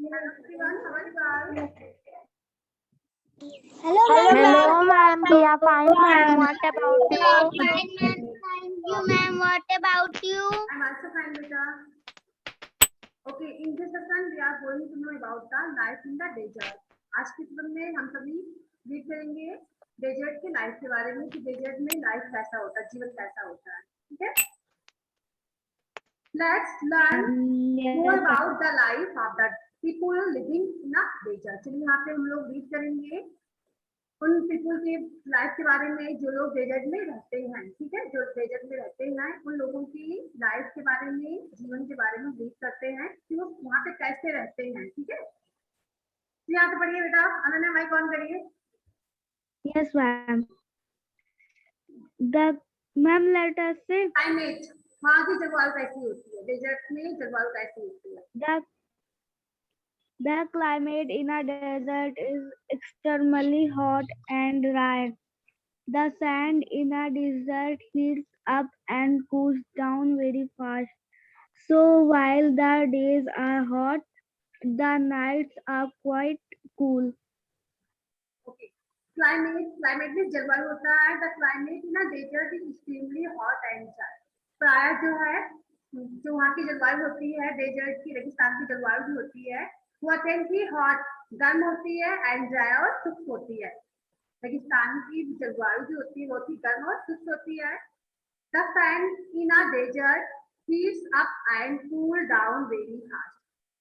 Hello, Hello, ma'am. We are fine, ma'am. ma'am. What about you? Fine, ma'am. Thank you, ma'am. What about you? I'm also fine, beta. Okay, in this session we are going to know about the life in the desert. आज के सत्र में हम सभी read करेंगे desert के life के बारे में कि डेजर्ट में लाइफ कैसा होता है, जीवन कैसा होता है. ठीक है? Let's learn more about the life of the people living in a desert. चलिए यहाँ पे हम लोग रीड करेंगे उन पीपल के लाइफ के बारे में जो लोग डेजर्ट में रहते हैं. ठीक है, जो डेजर्ट में रहते हैं उन लोगों की लाइफ के बारे में, जीवन के बारे में रीड करते हैं कि वो वहाँ पे कैसे रहते हैं. ठीक है, यहाँ से पढ़िए बेटा. अनन्या माइक ऑन करिए. Yes, ma'am. The ma'am, let us say climate, वहाँ की जलवायु कैसी होती है, डेजर्ट में जलवायु कैसी होती है. the climate in a desert is extremely hot and dry. The sand in a desert heats up and cools down very fast. So while the days are hot, the nights are quite cool. Okay, climate में जलवायु होता है. The climate in a desert is extremely hot and dry. प्राय जो है जो वहाँ की जलवायु होती है, डेजर्ट की, रेगिस्तान की जलवायु भी होती है, वो अत्यंत हॉट, गर्म होती है, एंड ड्राई और शुष्क होती है. रेगिस्तान की जलवायु जो होती है बहुत ही गर्म और शुष्क होती है. The sand in a desert heats up and cool down very fast.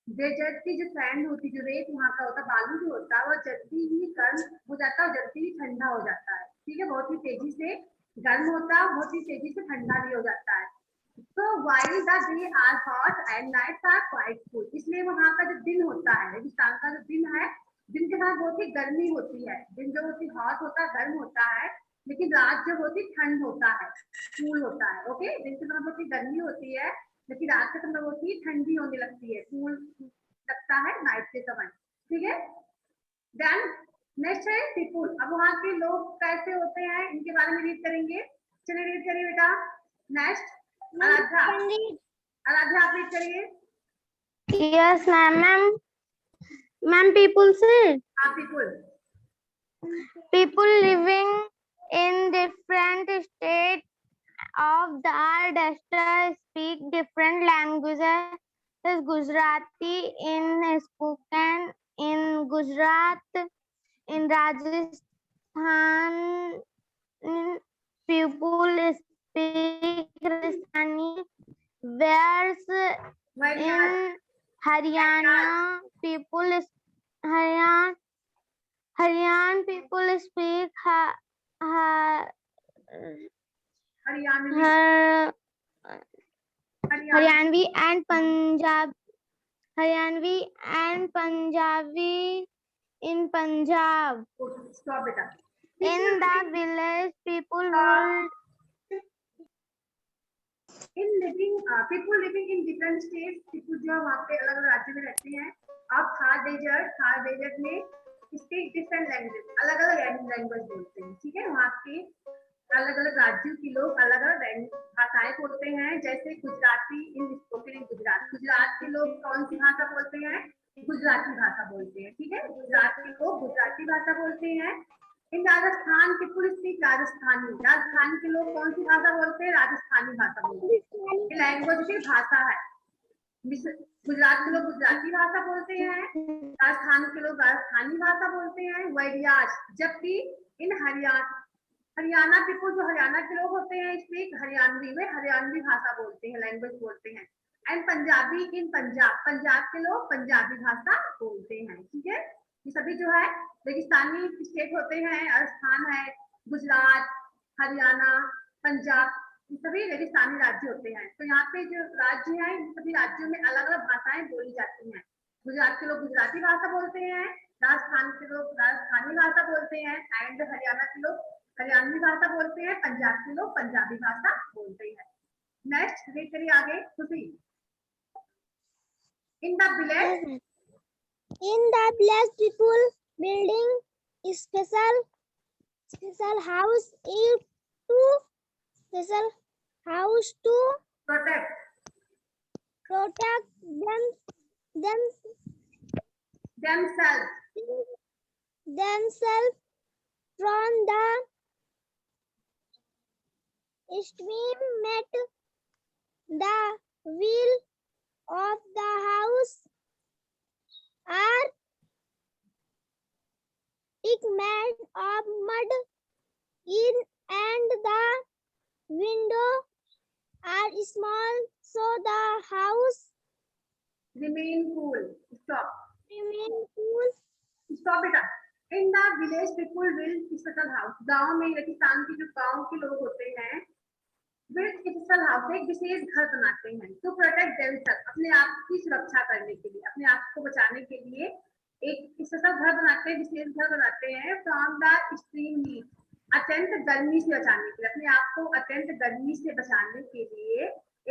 Desert की जो सैंड होती है, जो रेत वहाँ का होता है, बालू जो होता है, वो जल्दी ही गर्म हो जाता है और जल्दी ही ठंडा हो जाता है. ठीक है, बहुत ही तेजी से गर्म होता है, बहुत ही तेजी से ठंडा भी हो जाता है. तो while the day are hot and nights are quite cool, इसलिए वहाँ का जो दिन होता है, रेगिस्तान का जो दिन है, दिन के साथ बहुत ही गर्मी होती है. दिन जो होती हॉट होता है, गर्म होता है, लेकिन रात जो होती ठंड होता है, कूल होता है. ओके, दिन के समय बहुत ही गर्मी होती है, लेकिन रात के समय बहुत ही ठंडी होने लगती है, कूल लगता है नाइट के समय. ठीक है, देन नेक्स्ट है पीपुल. अब वहाँ के लोग कैसे होते हैं इनके बारे में रीड करेंगे. चलिए रीड करिए बेटा. नेक्स्ट आराध्या. आराध्या आप रीड करिए. Yes, ma'am. Ma'am, people say हाँ, people. people living in different states of the desert speak different languages. Gujarati in spoken in Gujarat, in Rajasthan, people speak Rajasthani, whereas in Haryana people Haryan people speak Haryanvi and Punjabi in Punjab. Stop बेटा. In the village, people would people living in different states. people जो वहाँ पे अलग अलग राज्य में रहते हैं. अब थार डेजर्ट में स्पीक डिफरेंट लैंग्वेज, अलग अलग लैंग्वेज बोलते हैं. ठीक है, वहाँ के अलग अलग राज्यों के लोग अलग अलग भाषाएं बोलते हैं. जैसे गुजराती इन स्पोकन इन गुजरात. गुजरात के लोग कौन सी भाषा बोलते हैं? गुजराती भाषा बोलते हैं. ठीक है, गुजरात के लोग गुजराती भाषा बोलते हैं. इन राजस्थान पीपुल स्पीक राजस्थानी. राजस्थान के लोग कौन सी भाषा बोलते हैं? राजस्थानी भाषा बोलते हैं. ये लैंग्वेज की भाषा है. गुजरात के लोग गुजराती भाषा बोलते हैं, राजस्थान के लोग राजस्थानी भाषा बोलते हैं. वैरियाज, जबकि इन हरियाणा पीपुल, जो हरियाणा के लोग होते हैं, स्पीक हरियाणवी, वे हरियाणवी भाषा बोलते हैं, लैंग्वेज बोलते हैं. एंड पंजाबी इन पंजाब के लोग पंजाबी भाषा बोलते हैं. ठीक है, ये सभी जो है रेगिस्तानी स्टेट होते हैं. राजस्थान है, गुजरात, हरियाणा, पंजाब, ये सभी रेगिस्तानी राज्य होते हैं. तो यहाँ पे जो राज्य हैं, इन सभी राज्यों में अलग अलग भाषाएं बोली जाती हैं. गुजरात के लोग गुजराती भाषा बोलते हैं, राजस्थान के लोग राजस्थानी भाषा बोलते हैं, एंड हरियाणा के लोग हरियाणवी भाषा बोलते हैं, पंजाब के लोग पंजाबी भाषा बोलते हैं. नेक्स्ट रीड करिए आगे. खुशी. In the village people building special house to protect protect them themselves from the stream met the wheel of the house are made of mud in and the window are small so the house remain cool. Stop. remain cool. Stop बेटा. In the village people build special house. गांव में राजस्थान के जो गांव के लोग होते हैं build special house, एक विशेष घर बनाते हैं to protect themselves, अपने आप की सुरक्षा करने के लिए, अपने आप को बचाने के लिए एक स्पेशल घर बनाते हैं, विशेष घर बनाते हैं from the extreme heat, अत्यंत गर्मी से बचाने के लिए, अपने आप को अत्यंत गर्मी से बचाने के लिए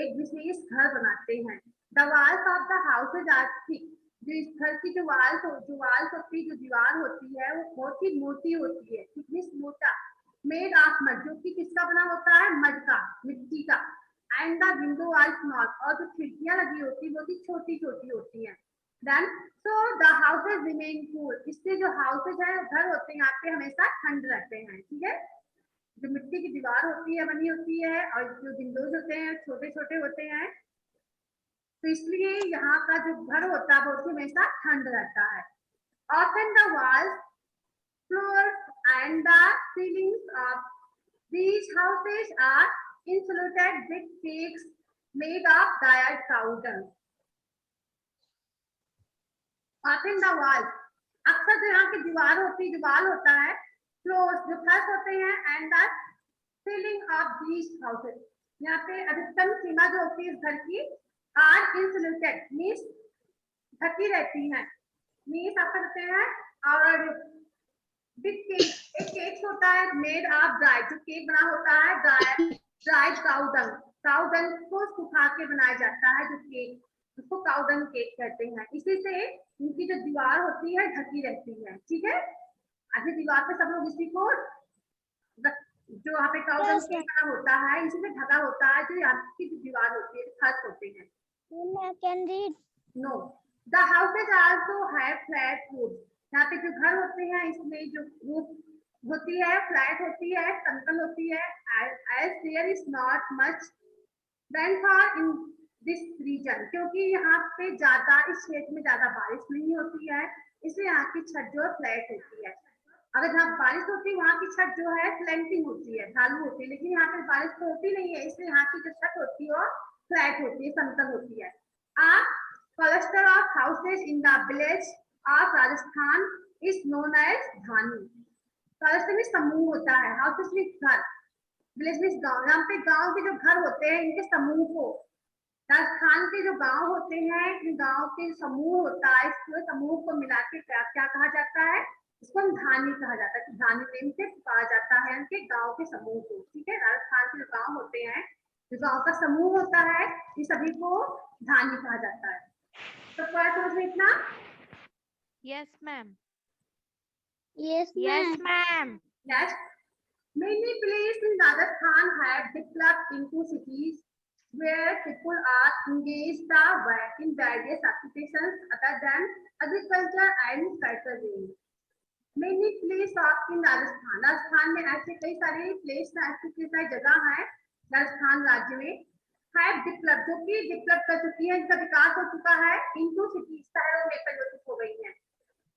एक विशेष घर बनाते हैं. The walls of the houses are thick, जो इस घर की जो walls होती है, जो दीवार होती है वो बहुत ही मोटी होती है, thickness मोटा, made of mud, जो कि किसका बना होता है, मड का, मिट्टी का. And the window are small, और जो खिड़कियां लगी होती है वो भी छोटी छोटी होती हैं. Then so the houses remain cool, इससे जो houses है घर होते हैं यहाँ पे हमेशा ठंड रहते हैं. ठीक है, जो मिट्टी की दीवार होती है बनी होती है और जो विंडोज होते हैं छोटे छोटे होते हैं, तो इसलिए यहाँ का जो घर होता है वो हमेशा ठंड रहता है. Often the walls, floors and the ceilings of these houses are insulated with cakes made of dried cow dung. Often the walls, अक्सर जो यहाँ की दीवार होता है, floors जो फर्श होते हैं and the ceiling of these houses, यहाँ पे अधिकतम सीमा जो होती है इस घर की are insulated means ढकी रहती है, means आप कहते हैं. और with cake, एक केक होता है made of dried, जो केक बना होता है dried cow dung को सुखा के बनाया जाता है, जो केक उसको cow dung केक कहते हैं. इसी से इनकी जो दीवार होती है ढकी रहती है. ठीक है, आधी दीवार पे सब लोग इसी को जो यहाँ पे cow dung केक बना होता है इसी से ढका होता है, जो यहाँ की जो दीवार होती है छत होते हैं. Can read. No, the houses also have flat roofs. यहाँ पे जो घर होते हैं इसमें जो रूफ होती है फ्लैट होती है, समतल होती है. As there is not much rainfall in this region, क्योंकि यहाँ पे ज्यादा इस क्षेत्र में ज्यादा बारिश नहीं होती है, इसलिए यहाँ की छत जो फ्लैट होती है. अगर जहाँ बारिश होती है वहाँ की छत जो है स्लैंटिंग होती है, ढालू होती है, लेकिन यहाँ पे बारिश तो होती नहीं है, इसलिए यहाँ की जो छत होती है वो फ्लैट होती है, समतल होती है. A cluster of houses in the village of Rajasthan is known as dhani. cluster में समूह होता है, houses में घर, village में गांव. यहाँ पे गांव के जो घर होते हैं इनके समूह को, राजस्थान के जो गांव होते हैं इन गांव के समूह होता है, इस समूह को मिला के क्या कहा जाता है, इसको धानी कहा जाता है. धानी नेम से कहा जाता है इनके गांव के समूह को. ठीक है, राजस्थान के जो गांव होते हैं, जो गांव का समूह होता है, ये सभी को धानी कहा जाता है. तो क्या समझ में इतना? Yes, ma'am. Yes, Yes, ma'am. Next, many places in Rajasthan have developed into cities where people are engaged in various occupations other than agriculture and cattle rearing. Many places in Rajasthan में ऐसे कई सारे प्लेस ऐसी जगह है राजस्थान राज्य में have developed, जो कि डेवलप कर चुकी है, इनका विकास हो चुका है, into cities, शहरों में परिवर्तित हो गई है.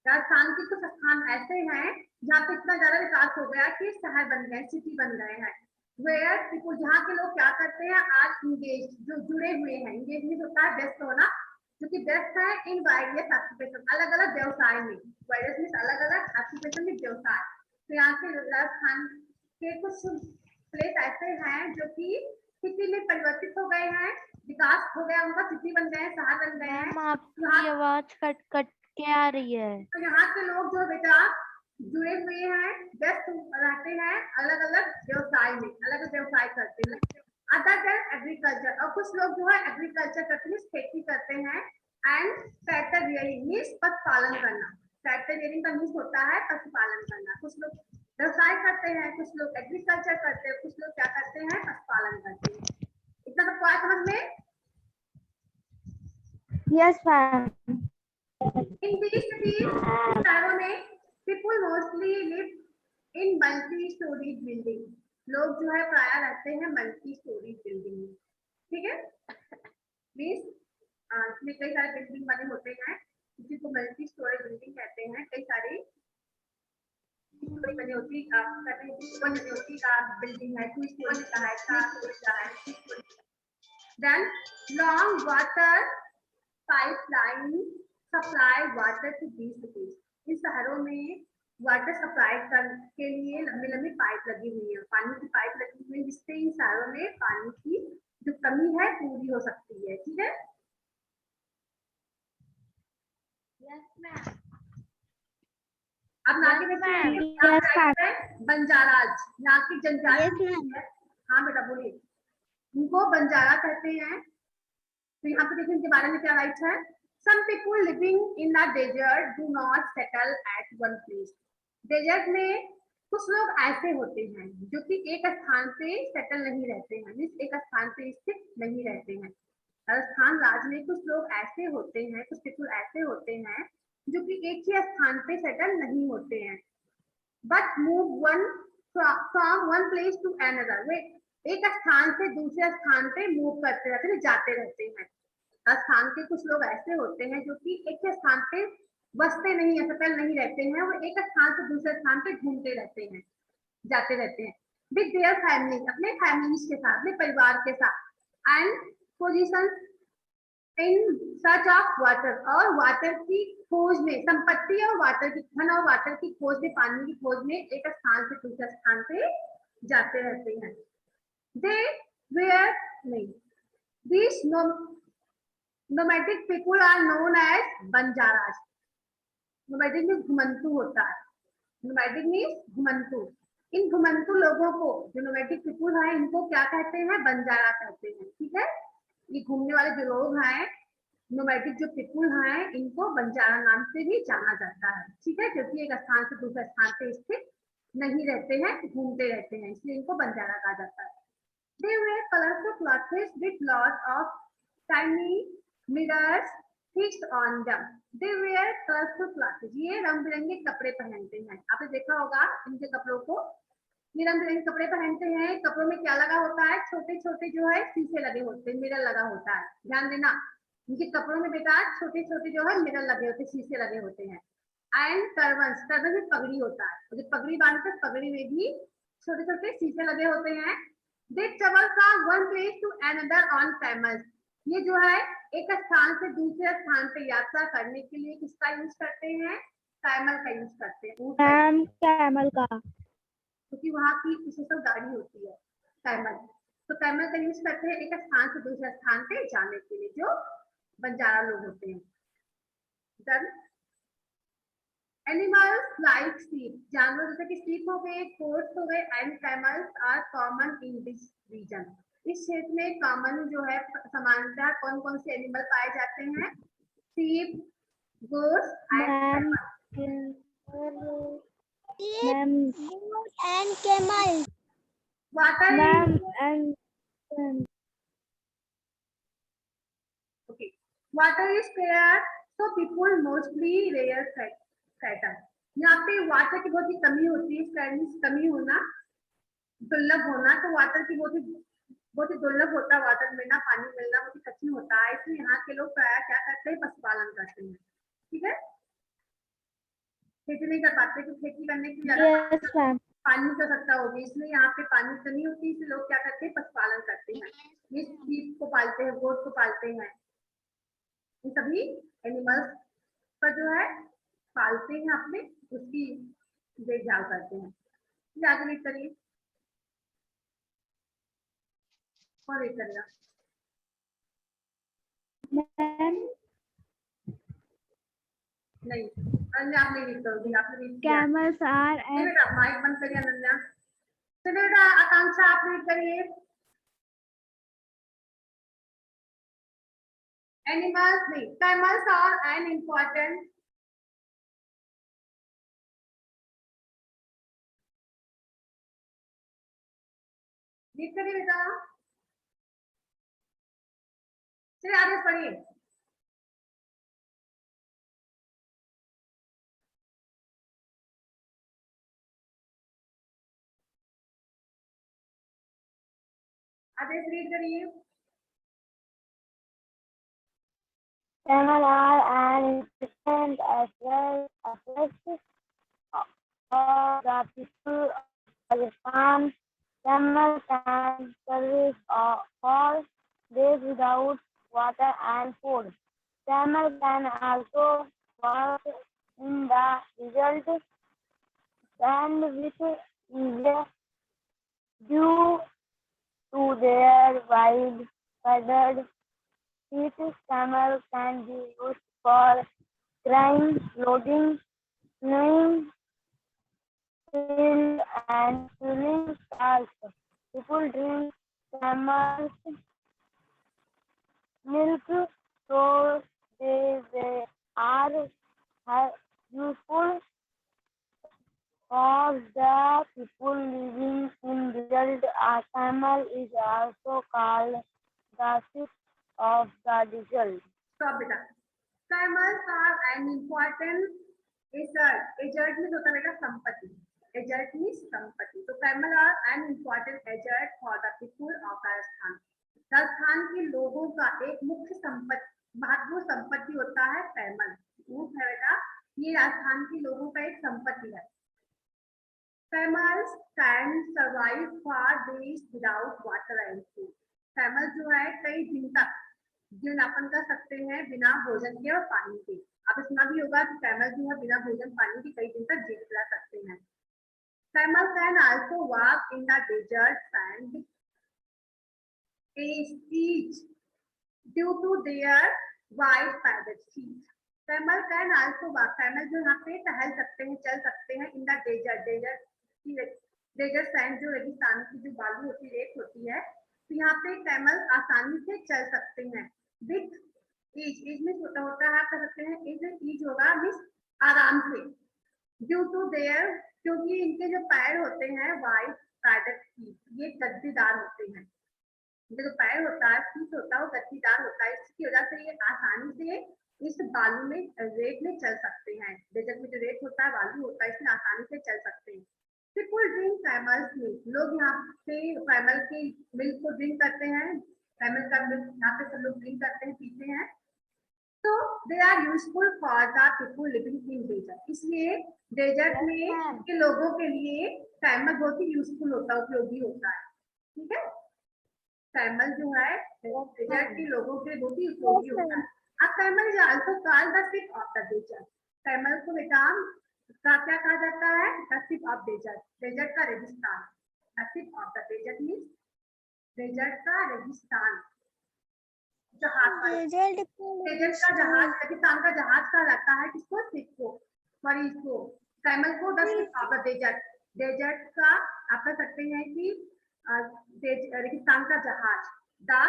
राजस्थान के कुछ स्थान ऐसे हैं जहाँ पे इतना ज्यादा विकास हो गया कि शहर बन गए, सिटी बन गए हैं. Where people, जहाँ के लोग क्या करते हैं, आज engaged, जो जुड़े हुए हैं, engagement होता है व्यस्त होना, जो कि व्यस्त है इन various occupation, अलग अलग व्यवसाय में, various means अलग अलग occupation में व्यवसाय. तो यहाँ के राजस्थान के कुछ प्लेस ऐसे हैं जो कि सिटी में परिवर्तित हो गए हैं, विकास हो गया उनका, सिटी बन गए हैं, शहर बन गए हैं. आपकी आवाज कट के आ रही है. तो यहाँ के लोग जो बेटा जुड़े हुए हैं, व्यस्त रहते हैं अलग अलग व्यवसाय में, अलग अलग व्यवसाय करते हैं. अदर देन एग्रीकल्चर, और कुछ लोग जो है एग्रीकल्चर करते हैं, खेती करते हैं. एंड कैटल रियरिंग मींस पशुपालन करना. कैटल रियरिंग का मींस होता है पशुपालन करना. कुछ लोग व्यवसाय करते हैं, कुछ लोग एग्रीकल्चर करते हैं, कुछ लोग क्या करते हैं, पशुपालन करते हैं. इतना सबको आया समझ में? Yes, ma'am. In these cities, शहरों में people mostly live in multi-story building. लोग जो है प्राय रहते हैं multi-story building में, ठीक है? मीन्स इसमें कई सारे बिल्डिंग बने होते हैं, किसी को मल्टी-स्टोरी बिल्डिंग कहते हैं, कई सारी बनी होती है, बिल्डिंग है, 2 स्टोरी का है, 4 स्टोरी का है, 6 स्टोरी का है. Then long water pipeline supply water to these cities. इन शहरों में वाटर सप्लाई के लिए लंबी लंबी पाइप लगी हुई है, पानी की पाइप लगी हुई है, जिससे इन शहरों में पानी की जो कमी है पूरी हो सकती है, ठीक है? अब नाके में बंजाराज, यहाँ की जनजाति है. हाँ बेटा बोलिए. उनको बंजारा कहते हैं. तो यहाँ पे देखिए इनके बारे में क्या राइट है. Some people living in the desert do not settle at one place. Desert में कुछ लोग ऐसे होते हैं जो कि एक स्थान पे सेटल नहीं रहते हैं, मीन्स एक स्थान पे स्थित नहीं रहते हैं. राजस्थान राज्य में कुछ लोग ऐसे होते हैं, कुछ पीपल ऐसे होते हैं जो कि एक ही स्थान पे सेटल नहीं होते हैं, but move from one place to another. वे एक स्थान से दूसरे स्थान पे मूव करते रहते हैं, जाते रहते हैं. स्थान के कुछ लोग ऐसे होते हैं जो कि एक स्थान पे बसते नहीं है, सेटल नहीं रहते हैं, वो एक स्थान से दूसरे स्थान पे घूमते रहते हैं, जाते रहते हैं. विद देयर फैमिली, अपने फैमिलीज के साथ, अपने परिवार के साथ. And position in search of water, और वाटर की खोज में, संपत्ति और वाटर की, धन और वाटर की खोज में, पानी की खोज में एक स्थान से दूसरे स्थान पे जाते रहते हैं. दे वेयर नहीं, this nomadic people are known as बंजाराज. nomadic में घुमंतु होता है. nomadic means घुमंतु. इन घुमंतु लोगों को, जो nomadic people हैं, इनको क्या कहते हैं? बंजारा कहते हैं, ठीक है? ये घूमने वाले जो लोग हैं, nomadic जो people हैं, इनको बंजारा नाम से भी जाना जाता है, ठीक है? क्योंकि एक स्थान से दूसरे स्थान पे स्थित नहीं रहते हैं, घूमते रहते हैं, इसलिए इनको बंजारा कहा जाता है. They wear colorful clothes with lots of tiny mirrors fixed on them. They wear colorful clothes. ये रंग बिरंगे कपड़े पहनते हैं. आपने देखा होगा इनके कपड़ों को, ये रंग बिरंगे कपड़े पहनते हैं. कपड़ों में क्या लगा होता है? छोटे छोटे जो है शीशे लगे होते हैं, मिरर लगा होता है. ध्यान देना, इनके कपड़ों में बेटा छोटे छोटे जो है मिरर लगे होते हैं, शीशे लगे होते हैं. एंड टर्बन्स, टर्बन में पगड़ी होता है, जो पगड़ी बांधते हैं, पगड़ी में भी छोटे छोटे शीशे लगे होते हैं. They travel from one place to another on camels. ये जो है एक स्थान से दूसरे स्थान पे यात्रा करने के लिए किसका यूज करते हैं? कैमल का यूज करते हैं. कैमल का, क्योंकि वहाँ की स्पेशल गाड़ी होती है कैमल, तो कैमल का यूज करते हैं एक स्थान से दूसरे स्थान पे जाने के लिए, जो बंजारा लोग होते हैं. Then animals like sheep, जानवर जैसे कि sheep हो गए, goats हो गए, and camels are common in this region. इस क्षेत्र में कॉमन जो है समानता कौन कौन से एनिमल पाए जाते हैं? sheep, goats and camel. water okay, water is scarce, so people mostly rear cattle. यहाँ पे वाटर की बहुत ही कमी होती है. कमी होना, दुर्लभ होना, तो वाटर की बहुत ही दुर्लभ होता है. वाटर मिलना, पानी मिलना बहुत ही कठिन होता है, इसलिए यहाँ के लोग प्राय क्या करते हैं? पशुपालन करते हैं, ठीक है? खेती नहीं कर पाते, तो खेती करने की ज्यादा पानी की आवश्यकता होगी, इसलिए यहाँ पे पानी की कमी होती है, इसलिए लोग क्या करते हैं? पशुपालन करते हैं. ये शीप को पालते हैं, गोट को पालते हैं, इन सभी एनिमल्स का जो है पालते हैं, अपने उसकी देखभाल करते हैं. आगे रीड करिए, कौन रीड करेगा? नहीं, अनन्या आप नहीं रीड करोगी, आपने रीड किया. Camels are बेटा माइक बंद करिए अनन्या. चलिए बेटा आकांक्षा आप रीड करिए. Animals नहीं, camels are an important read करिए बेटा. चलिए आगे पढ़िए. आदेश रीड करिए। Camel are an important as well as for the people of Rajasthan. Camel can survive for days without water and food. Camel can also work in the desert and which is due to their wide feathered feet. Camel can be used for carrying, loading, snowing, fill and filling tasks. People drink camel's milk, so they are useful for the people living in desert. A camel is also called the ship of the desert. Stop बेटा। Camels are an important asset. Asset means होता है बेटा संपत्ति। Asset means संपत्ति। तो camel are an important asset for the people of Rajasthan. Rajasthan के लोगों का एक मुख्य संपत्ति, महत्वपूर्ण संपत्ति होता है कैमल। ऊंट है बेटा, ये राजस्थान के लोगों का एक संपत्ति है। Camels can survive for days without water and food. Camel जो है कई दिन तक जीवन यापन कर सकते हैं बिना भोजन के और पानी के। आपने सुना भी होगा कि कैमल जो है बिना भोजन पानी के कई दिन तक जीवित रह सकते हैं। Camel can also walk in the desert and each due to their wide feathered feet. Camel can also walk, camel जो यहाँ पे टहल सकते हैं, चल सकते हैं in the desert. Desert sand जो रेगिस्तान की जो बालू होती है, रेत होती है, तो यहाँ पे कैमल आसानी से चल सकते हैं। विथ ईज में होता है, आप कह सकते हैं ईज होगा मीन्स आराम से। ड्यू टू देयर, क्योंकि इनके जो पैर होते हैं वाइड पैडेड फीट, ये गद्दीदार होते हैं। इनका जो पैर होता है, फीट होता है, वो गद्दीदार होता है। इसकी वजह से ये आसानी से इस बालू में, रेत में चल सकते हैं। डेजर्ट में जो रेत होता है, बालू होता है, इसमें आसानी से चल सकते हैं। पीपल ड्रिंक कैमल्स मिल्क, लोग यहाँ पे कैमल की मिल्क को ड्रिंक करते हैं। कैमल का मिल्क यहाँ पे सब लोग ड्रिंक करते हैं, पीते हैं। तो they are useful for the people living in desert. इसलिए डेजर्ट में के लोगों के लिए कैमल बहुत ही यूजफुल होता है, उपयोगी होता है। ठीक है, कैमल जो है डेजर्ट के लोगों के लिए बहुत ही उपयोगी होता है। अब camel is also called the ship of the desert. Camel को बेटा का क्या कहा जाता है? The ship of desert, desert का रेगिस्तान। The ship of the desert means desert का रेगिस्तान। जहाज, डेजर्ट का जहाज, रेगिस्तान का जहाज कहा जाता है किसको? शिप को, सॉरी इसको, कैमल को the ship of the desert. Desert का आप कह सकते हैं कि रेगिस्तान का जहाज। The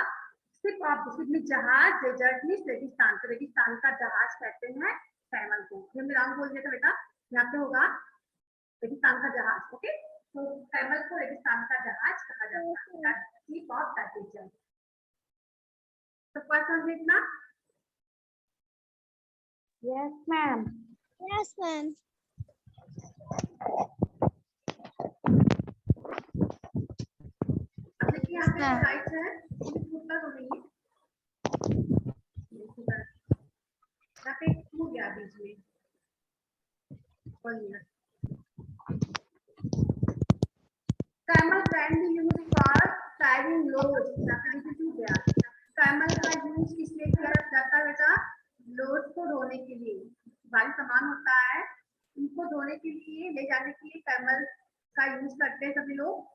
ship of the ship में जहाज, डेजर्ट मीन्स रेगिस्तान, तो रेगिस्तान का जहाज कहते हैं कैमल को। हमने राम बोल दिया था बेटा, यहाँ पे होगा रेगिस्तान का जहाज। ओके, तो कैमल को रेगिस्तान का जहाज कहा जाता है, शिप ऑफ द डेजर्ट। तो क्वेश्चन देखना। Yes, ma'am. Yes, ma'am. अब देखिए यहाँ पे राइट है, पूछता तो नहीं है, यहाँ पे हो गया बीच में। Camel can be used for carrying loads. यहाँ पे नीचे हो गया। कैमल का यूज किस लिए किया जाता है बेटा? लोड को ढोने के लिए, भारी सामान होता है, उनको ढोने के लिए, ले जाने के लिए कैमल का यूज करते हैं सभी लोग।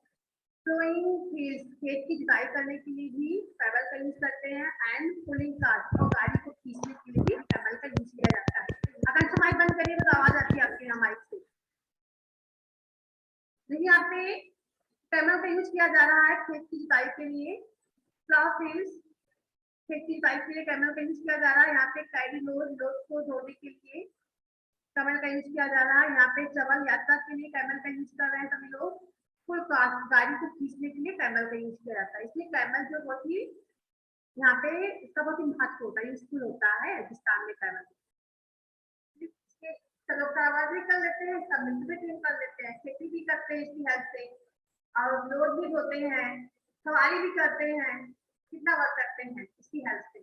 प्लोइंग फील्ड्स, खेत की जुताई करने के लिए भी कैमल का यूज करते हैं। एंड पुलिंग कार्ट, और गाड़ी को खींचने के लिए भी कैमल का यूज किया जाता है। अगर अच्छा माइक बंद करिए तो आवाज आती है आपके यहाँ माइक से। देखिए यहाँ पे कैमल का यूज किया जा रहा है खेत की जुताई के लिए। प्लाउ फील्ड्स, खेत की जुताई के लिए कैमल का यूज किया जा रहा है। यहाँ पे कैरी लोड, लोड को ढोने के लिए कैमल का यूज किया जा रहा है। यहाँ पे ट्रैवल, यात्रा के लिए कैमल का यूज कर रहे हैं सभी लोग। फुल कास्ट, गाड़ी को खींचने के लिए कैमल का यूज किया जाता है। इसलिए कैमल जो बहुत ही यहाँ पे इसका बहुत ही महत्व होता है, यूजफुल होता है राजस्थान में कैमल। चलो आवाज भी कर लेते हैं, सब मिलकर भी कर लेते हैं, खेती भी करते हैं इसकी हेल्प से, और लोड भी ढोते हैं, सवारी भी करते हैं, कितना वर्क करते हैं इसकी हेल्प से।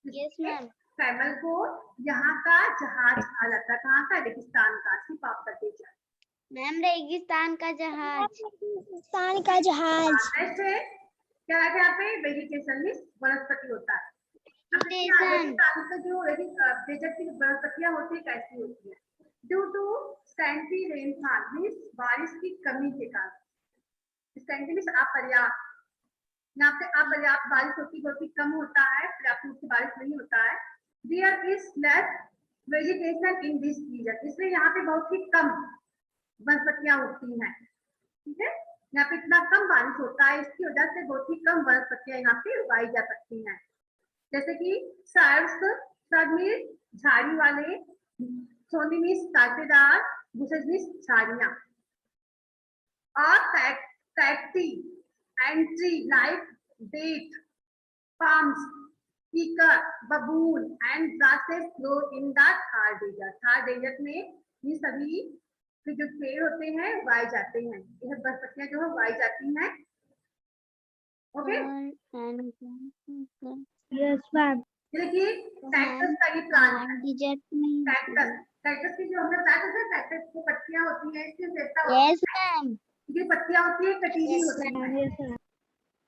Yes ma'am. कैमल को यहाँ का जहाज कहा जाता है, कहाँ का, रेगिस्तान का, ship of the desert. Ma'am रेगिस्तान का जहाज। रेगिस्तान का जहाज। ऐसे क्या है यहाँ पे, वेजिटेशन मीन्स वनस्पति होता है। वेजिटेशन। रेगिस्तान का जो डेजर्ट की वनस्पतियाँ होती है कैसी होती है, due to scanty rainfall means बारिश की कमी के कारण, स्कैंटी मीन्स अपर्याप्त, यहाँ पे अपर्याप्त बारिश होती है, बहुत ही कम होता है, पर्याप्त रूप से बारिश नहीं होता है। There is less vegetation in this region, इसलिए यहाँ पे बहुत ही कम वनस्पतियाँ उगती हैं, ठीक है। यहाँ पे इतना कम बारिश होता है, इसकी वजह से बहुत ही कम वनस्पतियाँ यहाँ पे उगाई जा सकती हैं, जैसे कि सर्ड मीन्स झाड़ी वाले, सोनी मीन्स कांटेदार, बुशेस मीन्स झाड़ियाँ, और cacti and tree like date, palms, peacock, baboon and grasses grow in the Thar desert. Thar desert में ये सभी के जो पेड़ होते हैं उगाए जाते हैं, यह वनस्पतियाँ जो है उगाई जाती हैं। Okay, yes ma'am. देखिए कैक्टस का ये प्लांट है, डेजर्ट में। कैक्टस की जो हमने बताया था, कैक्टस की पत्तियाँ होती हैं, इसकी विशेषता यस मैम। ये पत्तियाँ होती है कटीली Yes, होती मैम है। Yes ma'am.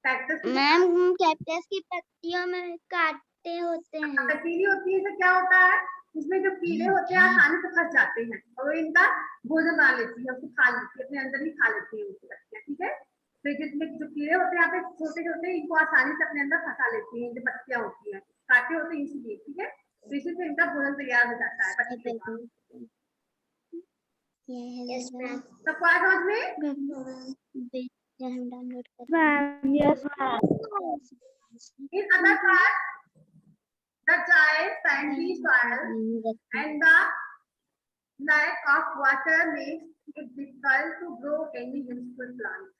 कैक्टस की मैम कैक्टस की पत्तियों में कांटे होते हैं। कटीली होती है, इससे क्या होता है, इसमें जो कीड़े होते हैं आसानी से फंस जाते हैं और वो इनका भोजन बना लेती है, उसको खा लेती है, अपने अंदर ही खा लेती है उसकी पत्तियाँ, ठीक है। तो जिसमें जो कीड़े होते हैं यहाँ पे छोटे छोटे, इनको आसानी से अपने अंदर फंसा लेती हैं, जो पत्तियाँ होती हैं, कांटे होते हैं इसीलिए, ठीक है। तो इसी से इनका भोजन तैयार हो जाता है पत्तियों का। Yes ma'am. सबको आया समझ में? हम डाउनलोड कर। Ma'am yes ma'am. In other parts, the dry sandy soil and the lack of water makes it difficult to grow any useful plant.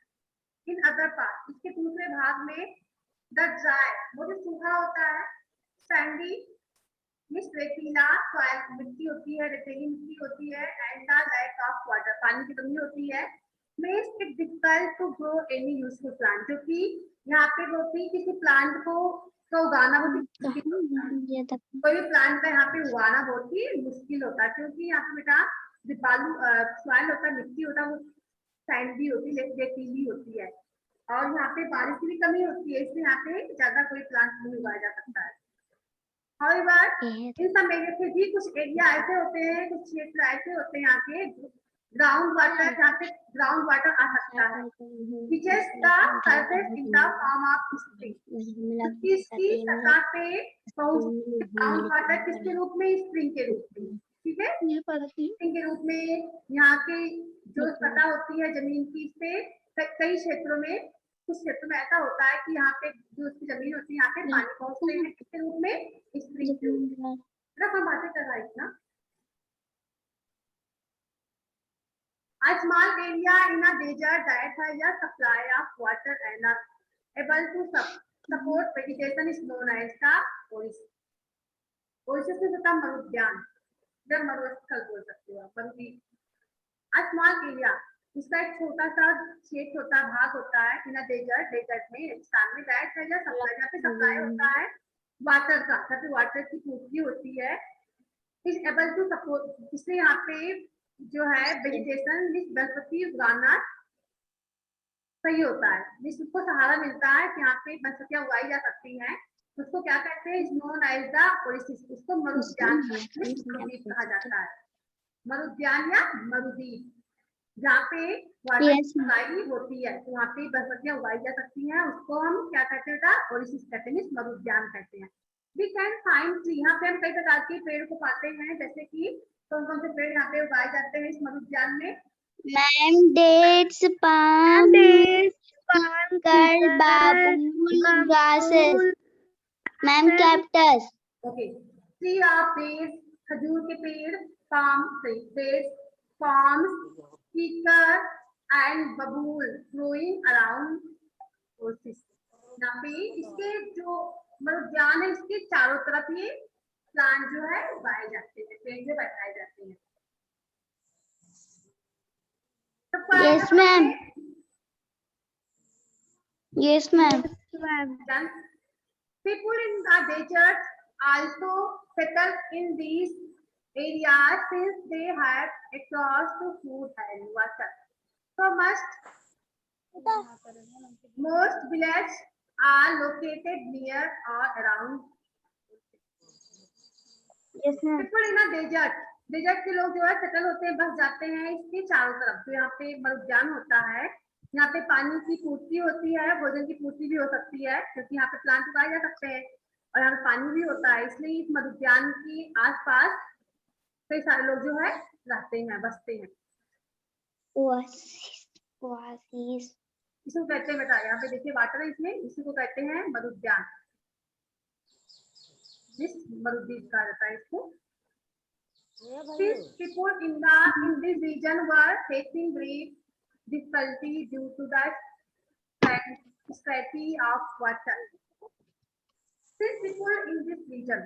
In other parts, इसके दूसरे भाग में the dry, वो जो सूखा होता है, sandy मीन्स रेतीला सॉइल, मिट्टी होती है, रेतीली मिट्टी होती है, and the lack of water, पानी की कमी होती है, makes it difficult to grow any useful plant, जो कि यहाँ पे होती किसी प्लांट को उगाना बहुत ही, कोई भी प्लांट का यहाँ पे उगाना बहुत ही मुश्किल होता है, क्योंकि यहाँ पे बेटा जो बालू सॉइल होता है, मिट्टी होता है, वो सैंडी होती है, रेतीली होती है, और यहाँ पे बारिश की भी कमी होती है, इसलिए यहाँ पे ज्यादा कोई प्लांट नहीं उगाया जा सकता है। However, इन सब एरिया से भी कुछ एरिया ऐसे होते हैं, कुछ क्षेत्र ऐसे होते हैं यहाँ के ग्राउंड वाटर, जहाँ पे ग्राउंड वाटर आ सकता है, which is the surface in the form of spring, इसकी सतह पे पहुंच ग्राउंड वाटर किसके रूप में, स्प्रिंग के रूप में, ठीक है। स्प्रिंग के रूप में यहाँ के जो सतह होती है जमीन की, इससे कई क्षेत्रों में, कुछ क्षेत्रों में ऐसा होता है कि यहाँ पे जो उसकी जमीन होती है, यहाँ पे पानी पहुंचते हैं किसके रूप में, स्प्रिंग के रूप में। हम बातें कर रहा है इतना। A small area in a desert that has a supply of water and are able to support vegetation is known as the oasis. Oasis से होता है मरुद्यान, जब मरुस्थल बोल सकते हो आप, मरुद्वीप। A small area, उसका एक छोटा सा क्षेत्र होता है, भाग होता है, इन डेजर्ट, डेजर्ट में, रेगिस्तान में, दैट है सप्लाई, जहाँ पे सप्लाई होता है वाटर का, जहाँ पे वाटर की पूर्ति होती है, इज एबल टू सपोर्ट, इसलिए यहाँ पे जो है वेजिटेशन वनस्पति उगाना सही होता है, जिसको सहारा मिलता है कि यहाँ पे वनस्पतियाँ उगाई जा सकती हैं, उसको क्या कहते हैं, नोन एज द ओएसिस, उसको मरुद्यान कहा जाता है, मरुद्यान या मरुद्वीप, जहाँ पे वाटर उगाई होती है, तो वहाँ पे वनस्पतियाँ उगाई जा सकती हैं, उसको हम क्या कहते हैं, ओएसिस कहते हैं, मरुद्यान कहते हैं। We can find tree, यहाँ पे हम कई प्रकार के पेड़ को पाते हैं, जैसे कि कौन कौन से पेड़ यहाँ पे उगाए जाते हैं इस मरुद्यान में। Ma'am dates, palm, babul, grasses, ma'am cactus. Okay, tree of dates, खजूर के पेड़, पाम डेट्स, पाम्स, पीकर and babul growing around oasis. यहाँ पे इसके जो मरुद्यान है, इसके चारों तरफ ये प्लांट जो है उगाए जाते हैं, पेड़ जो लगाए जाते हैं। Yes ma'am. Yes, ma'am. Ma'am. Then people in the desert also settle in these areas since they have access to food and water. So most villages are located near or around. Yes, ma'am. People in a desert के लोग जो है settle होते हैं, बस जाते हैं इसके चारों तरफ। तो यहाँ पे मरुद्यान होता है, यहाँ पे पानी की पूर्ति होती है, भोजन की पूर्ति भी हो सकती है क्योंकि यहाँ पे प्लांट उगाए जा सकते हैं और यहाँ पे पानी भी होता है, इसलिए इस मरुद्यान की आसपास कई सारे लोग जो है रहते हैं, बसते हैं। Oasis. इसको कहते हैं बेटा, यहाँ पे देखिए वाटर है इसमें, इसी को कहते हैं मरुद्यान। जिस मरुद्वीप कहा जाता है इसको। These people in this region were facing great difficulty due to the scarcity of water. These people in this region,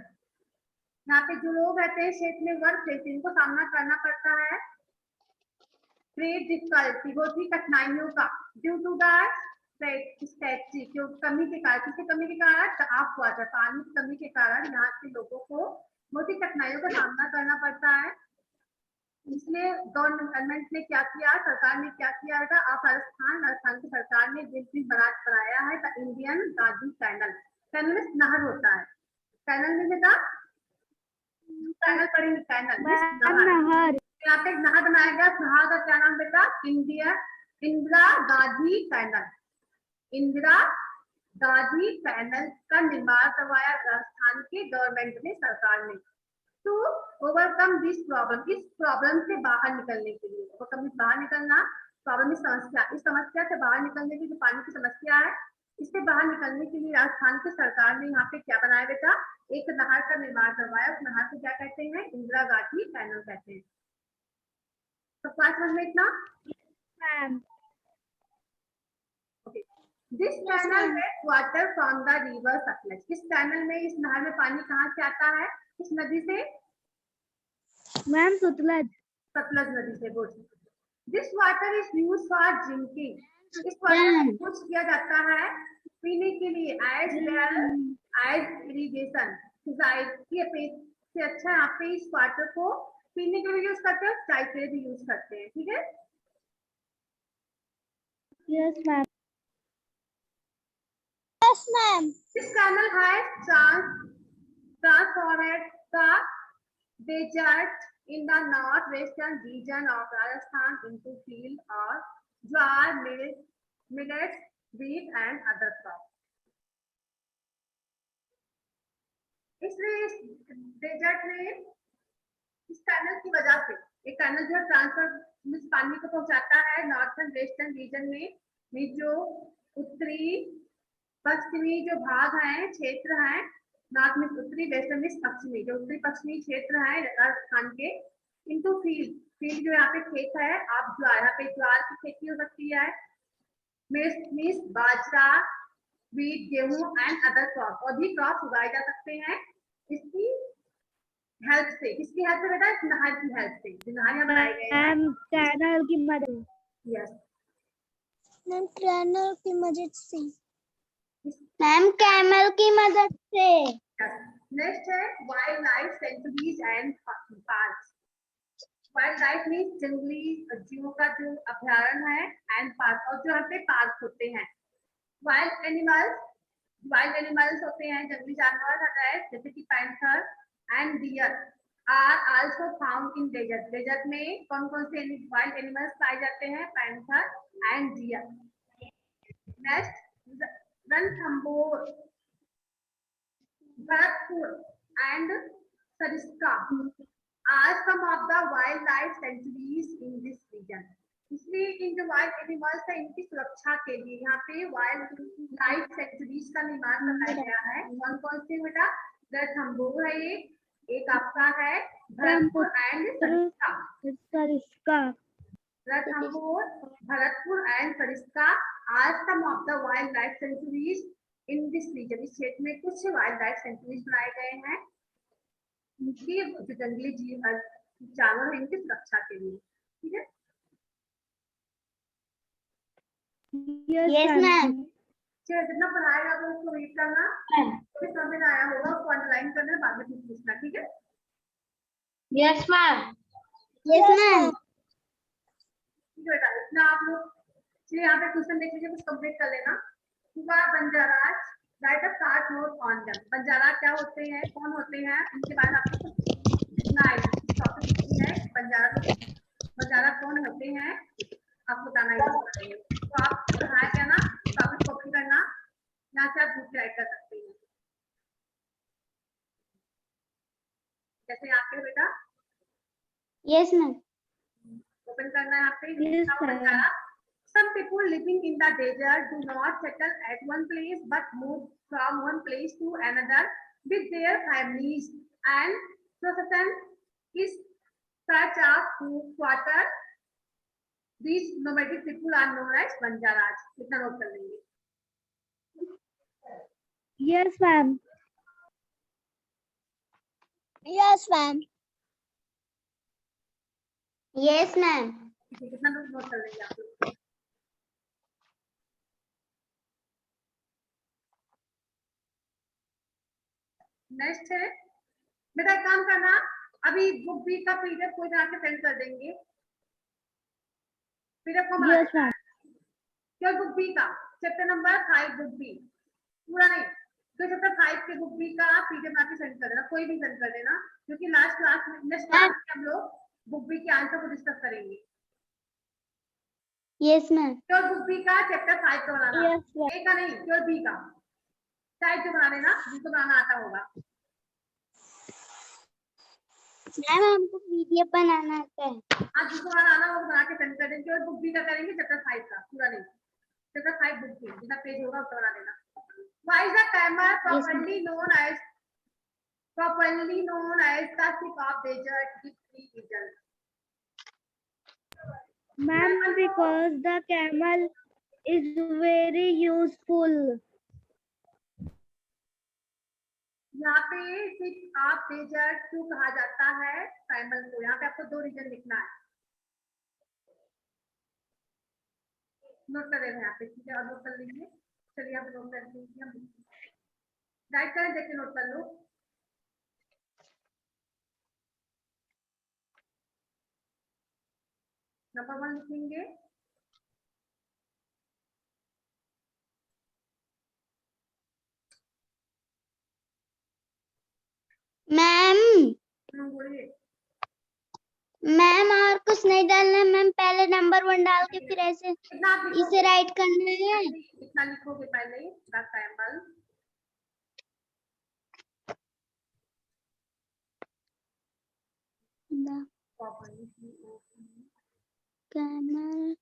यहाँ पे जो लोग रहते हैं क्षेत्र में वर फेसिंग को सामना करना पड़ता है ग्रेट डिफिकल्टी, बहुत ही कठिनाइयों का, ड्यू टू द स्कैर्सिटी, जो कमी के कारण, किसके कमी के कारण, ऑफ वाटर, पानी की कमी के कारण यहाँ के लोगों को बहुत ही कठिनाइयों का सामना करना पड़ता है। इसलिए गवर्नमेंट ने क्या किया, सरकार ने क्या किया बेटा, आप राजस्थान की सरकार ने बनाया है the Indian Gandhi canal. Canal में नहर होता है, कैनल में बेटा कैनल पढ़ेंगे, कैनल यहाँ पे नहर बनाया गया, नहर का क्या नाम बेटा, इंदिरा गांधी कैनल। इंदिरा गांधी कैनल का निर्माण करवाया राजस्थान के गवर्नमेंट ने, सरकार ने, टू ओवरकम दिस प्रॉब्लम, इस प्रॉब्लम से बाहर निकलने के लिए। ओवरकम से बाहर निकलना, प्रॉब्लम समस्या, इस समस्या से बाहर निकलने की जो पानी की समस्या है, इससे बाहर निकलने के लिए राजस्थान की सरकार ने यहाँ पे क्या बनाया बेटा, एक नहर का निर्माण करवाया। उस नहर को क्या कहते हैं, इंदिरा गांधी कैनल कहते हैं। तो क्लास समझ में इतना? दिस कैनल में water from the river Sutlej, इस कैनल में, इस नहर में पानी कहाँ से आता है, किस नदी से मैम? सतलज। सतलज नदी से। Good. This water is used for drinking, इस वाटर को यूज किया जाता है पीने के लिए, एज वेल एज इरिगेशन। सिंचाई से अच्छा यहाँ पे इस वाटर को पीने के लिए यूज करते हैं, सिंचाई के लिए भी यूज करते हैं। ठीक है? Yes ma'am. Yes, ma'am. This canal has transformed the desert in the northwestern region of Rajasthan into field or jowar, millets, wheat and other crops. इसलिए इस डेजर्ट में इस कैनल की वजह से, एक कैनल जो ट्रांसफर पानी को पहुंचाता है नॉर्थन वेस्टर्न रीजन में जो उत्तरी पश्चिमी जो भाग हैं, क्षेत्र हैं, नॉर्थ में उत्तरी, वेस्टर्न में पश्चिमी, जो उत्तरी पश्चिमी क्षेत्र हैं राजस्थान के, इनटू फील्ड जो यहाँ पे खेत है, आप ज्वार, यहाँ पे ज्वार की खेती हो सकती है, मिर्च, बाजरा, वीट, गेहूं एंड अदर क्रॉप, और भी क्रॉप उगाए जा सकते हैं इसकी हेल्प से। किसकी हेल्प से बेटा? इस नहर की हेल्प से, जो नहर बनाए गए हैं कैनल की मदद। यस मैम, कैनल की मदद से। मैम, कैमल की मदद से। नेक्स्ट है wild life sanctuaries and parks. Wild life means जंगली जीवों का जो अभयारण्य है, एंड पार्क, और जो यहाँ पे पार्क होते हैं। वाइल्ड एनिमल्स होते हैं, जंगली जानवर होता है, जैसे कि panther and deer are also found in desert. Desert में कौन कौन से वाइल्ड एनिमल्स पाए जाते हैं? Panther and deer. Next Ranthambore, Bharatpur and Sariska are some of the wildlife sanctuaries in this region. इसलिए इन जो वाइल्ड एनिमल्स है, इनकी सुरक्षा के लिए यहाँ पे वाइल्ड लाइफ सेंचुरीज का निर्माण कराया गया है। कौन कौन से बेटा? रणथंभौर है, एक आपका है Bharatpur and Sariska. Ranthambore, Bharatpur and Sariska are some of the wildlife sanctuaries in this region. इस क्षेत्र में कुछ वाइल्ड लाइफ सेंचुरीज बनाए गए हैं जो जंगली जीव जानवर हैं, इनकी सुरक्षा के लिए। ठीक है? Yes, ma'am. जितना पढ़ाएगा तो उसको रीड करना, तो भी समझ आया होगा उसको अंडरलाइन करना, बाद में कुछ पूछना, ठीक है? Yes, ma'am. Yes, ma'am. ठीक है बेटा, इतना आप लोग चलिए यहाँ पे क्वेश्चन देख लीजिए, कुछ कंप्लीट कर लेना। हुआ Banjaras, write a short note on them. Banjara क्या होते हैं, कौन होते हैं, उनके बारे में आपको कुछ लिखना है। टॉपिक लिखी है बंजारा लोग, बंजारा कौन होते हैं आप बताना है इसके बारे में। तो आप पढ़ाया क्या ना, टॉपिक कॉपी करना, यहाँ से आप बुक राइट कर सकते हैं। जैसे आपके बेटा Yes, ma'am. ओपन करना है यहाँ पे। Yes, लिखा हुआ ma'am. Banjara, some people living in the desert do not settle at one place but move from one place to another with their families and procession is such a quarter. These nomadic people are known as Banjaras. इतना note कर लेंगे। Yes, ma'am. Yes, ma'am. Yes, ma'am. कितना note कर लेंगे आप लोग। Next है बेटा, एक काम करना, अभी बुक बी का पीडीएफ कोई बना के सेंड कर देंगे। पीडीएफ को Yes, ma'am. क्या बुक बी का चैप्टर नंबर 5 बुक बी, पूरा नहीं तो चैप्टर 5 के बुक बी का पीडीएफ बना के सेंड कर देना, कोई भी सेंड कर देना, क्योंकि लास्ट क्लास में नेक्स्ट क्लास में हम लोग बुक बी के आंसर को डिस्कस करेंगे। Yes, ma'am. तो बुक बी का चैप्टर 5 का बनाना, Yes, ma'am. ए का नहीं, केवल बी का टाइप जो बना देना, जिसको बनाना आता होगा। मैम हमको पीडीएफ बनाना आता है। आज जिसको बनाना वो बना के सेंड कर देंगे, केवल बुक बी का करेंगे, चैप्टर 5 का पूरा नहीं, चैप्टर 5 बुक बी जितना पेज होगा उतना बना देना। Why is the camel properly known as the ship of desert with three regions? Ma'am, because the camel is very useful. यहाँ पे शिप ऑफ डेजर्ट क्यों कहा जाता है कैमल को, यहाँ पे आपको 2 रीजन लिखना है, नोट कर लेना यहाँ पे, ठीक है? और नोट कर लीजिए, चलिए आप नोट कर लीजिए, हम राइट करें, देख के नोट कर लो। नंबर 1 लिखेंगे, मैम बोलिए। मैम और कुछ नहीं डालना है मैम, पहले नंबर 1 डाल के फिर ऐसे कितना आप लिखोगे? इसे राइट करना है। कितना लिखोगे पहले, the camel the camel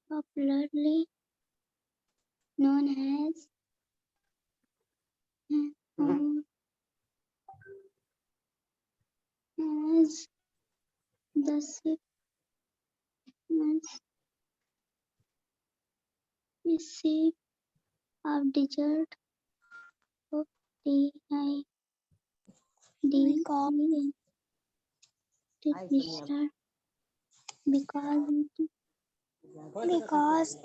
popularly known as the ship of desert of because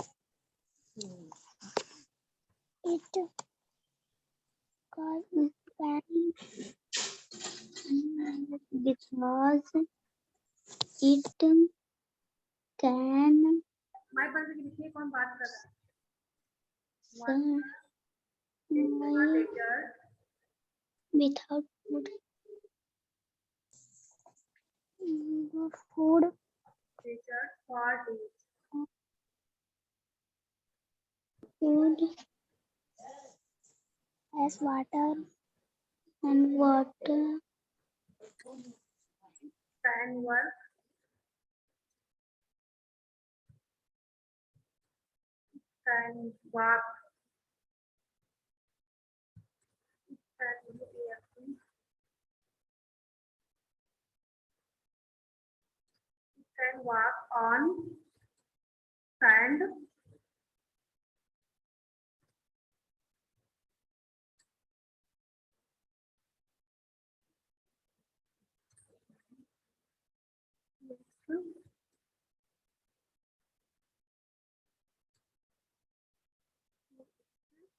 it can mic बंद करके लिखिए, कौन बात कर रहा है? Desert without food desert for days, food as water and water can work, can walk, can walk on sand,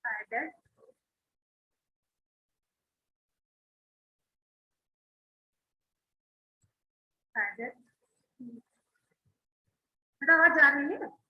Spider. Spider. बेटा आवाज जा रही है?